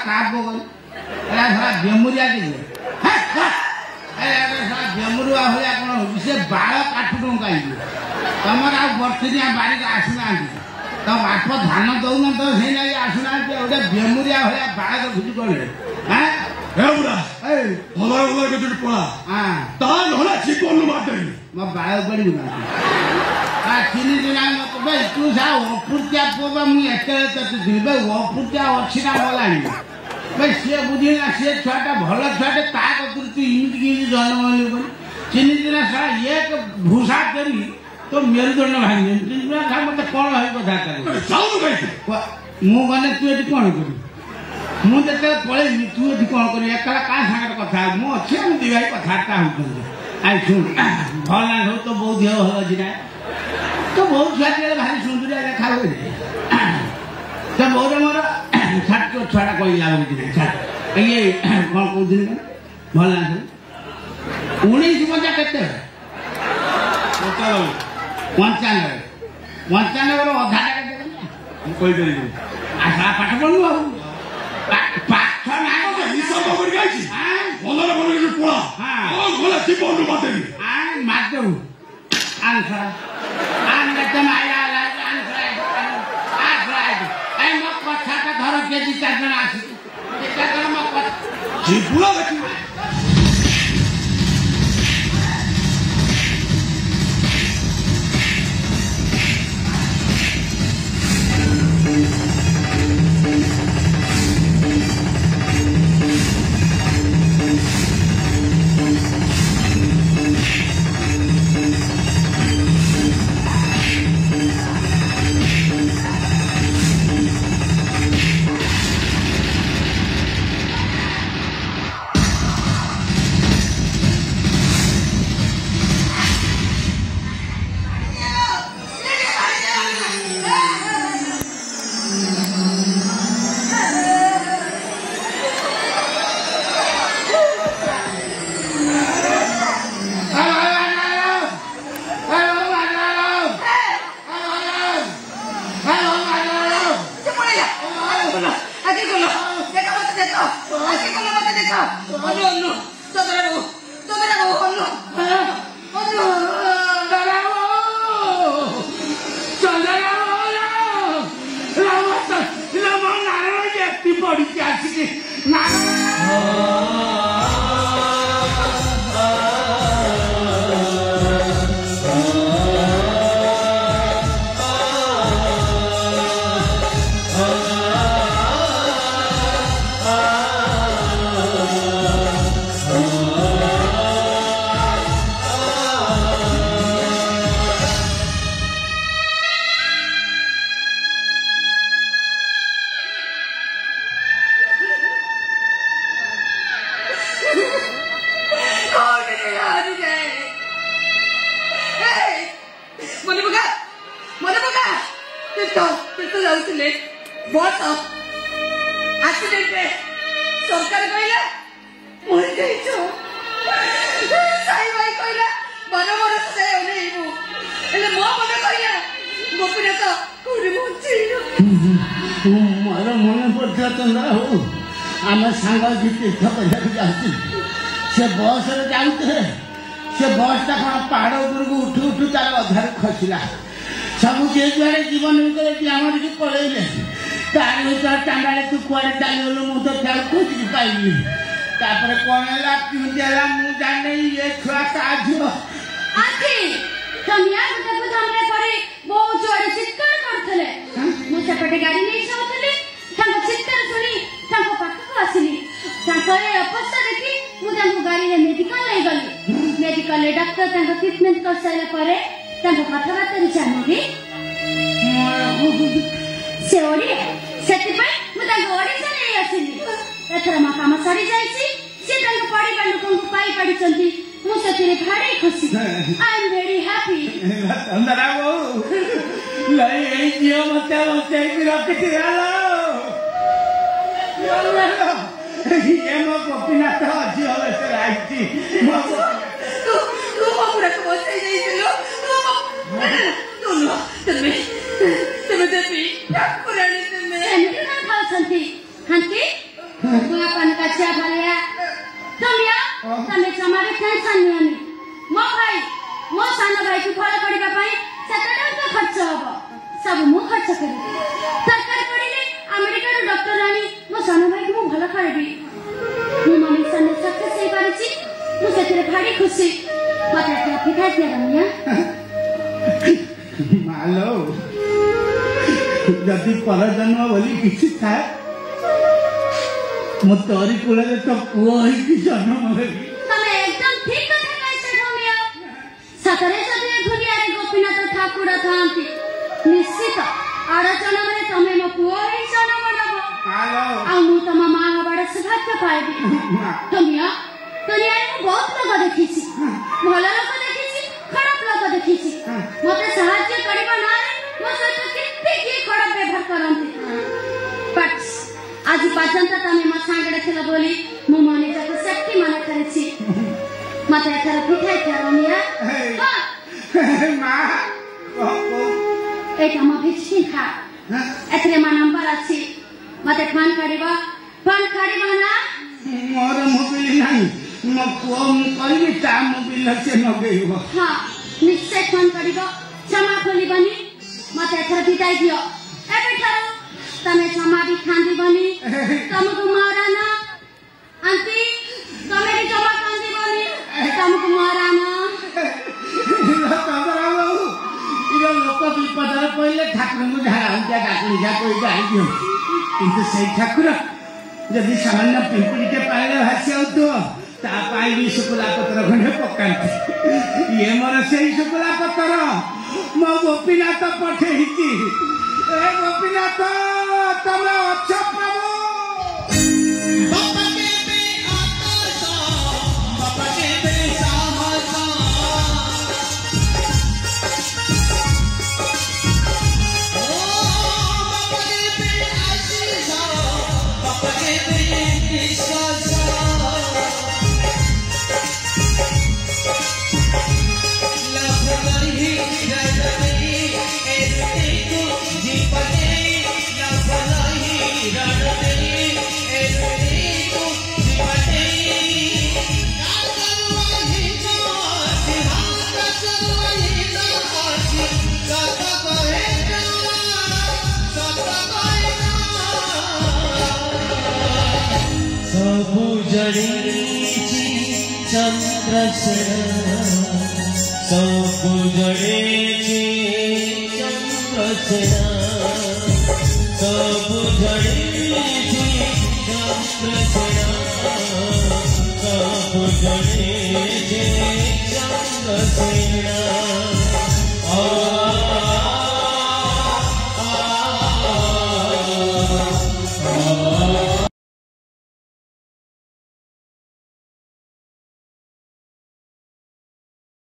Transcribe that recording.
का बोल एला सारा बेमुरिया के बेमुरुआ भलिया कौन से बाल काटुन कहीं तुम आ बर्षिया बारिक आसुना तो बाप धान दौन तो से लगे आसुना गोटे बेमुरिया भलिया बाल रखुच कौन मो बाल पड़ी तीन दिन तू सा अपूर्तिया पुआ मुझे अपूर्तिया अच्छी ना गलानी भाई सी बुझेगा सी छुआटा भल छुआटे ता कतुर तू इमती जन्म तीन दिन सारा एक भूषा करी तो मेरुदंड भांगे तीन दिन खा मत कौन है कथा मुझे तू ये कौन कर मुझे पलैली तू ये कौन कर एकला क्या सागर कथा मुझे अच्छे दी भाई कथबार्ता हो आई शुण भल ना सब तो बहुत देह भल अच्छी ना तो बहुत छुआ भारी सुंदरिया देखा हुए तो बहुत मोर छाट छुआटा कहला ये कौन कौन भल ना 19 मजा के 95 अधा आशा पाठ पढ़ू पाठ मारदेव आंसर कथा धर के 2-4 जन आस आम सांग तीर्थ करने से बस जाऊे से बसटा कौन पहाड़ उपरक उठू उठू तार अधार खसला सब जे जुआड़े जीवन आमर की पलैले तार भर टांगा तू कुआड़े चलीगलु मुझे क्या खोजिक पाइली तापर कौन है केमती है मुझे जाने ये छुआ का झील सेपटे गाड़ी नहीं जाऊली चित्तर शुणी पाखक आसली अवस्था देखी मुझे गाड़ी में मेडिकल नहीं गली मेडिकल डाक्तर ट्रिटमेंट कर सारे कथबार्ता जानी से ओडिशा नहीं आसली एथर मो कम सरी जाए पढ़ा लोक पाई मुझे भारी खुशी I am very happy Gopinath खुशी मते फिथा के रमिया मालो जदि पर जन्म बोली किसी था मो तोरी कूଳରେ तो पुओ ही जन्म होगी तमे एकदम ठीक कथा कहते रमिया सतरे सतरे दुनिया रे गोपीनाथ ठाकुर थांती निश्चित आरचना में तमे मो पुओ ही जन्म नबो मालो आ मु तम मां बड़ा सौभाग्य पाइबी तमिया दुनिया रे बहुत लोग देखिछि भला लोग देखिछि खराब लोग देखिछि मते साहाय्य करबा ना मो सहित कितने की खराब व्यवहार करंती बट आज पर्यंत तमे म सांगड़े थिला बोली मु मने जक सेफ्टी माने करछि मते एथर पिठाई करमिया हां मां एटा म भिछि खा एथरे म नंबर अछि मते फोन करबा ना मोर मोबाइल नहीं मो पुओ मु करबी ता मोबाइल से नगेइबो हां निश्चय फोन करबो क्षमा खोलिबनी मते एथर विदाई दियो एबे ठारो तमे क्षमा भी खांदी बनी तुमको मारा ना आंटी तमे भी क्षमा खांदी बनी तुमको मारा ना इरो लोक विपदर पहिले ठाकुर को झाड़ा उजा डाकुनी जा कोई गाई दियो किंतु सही ठाकुर जदि सामान्य पिंपड़ी के पाले भासी आउतो ता पाई भी शुक्ला पत्र खंडे पकांती ये मोर सही शुक्ला पत्र मो गोपीनाथ पठेइती ए गोपीनाथ तमे अच्छा प्रभु बापा के बे आकाश बापा के बे साहस ओ बापा के बे आशीष बापा के बे विश्वास लव नहीं रही ऐसे को जीपने लव नहीं रही ऐसे को जीपने काकरवाही का ध्यान काकरवाही का आशी सत कहेगा सबु जड़ी चंद्रसेना सबु जड़े चंद्रसेना सबु जड़े चंद्रसेना सबु जड़े चंद्रसेना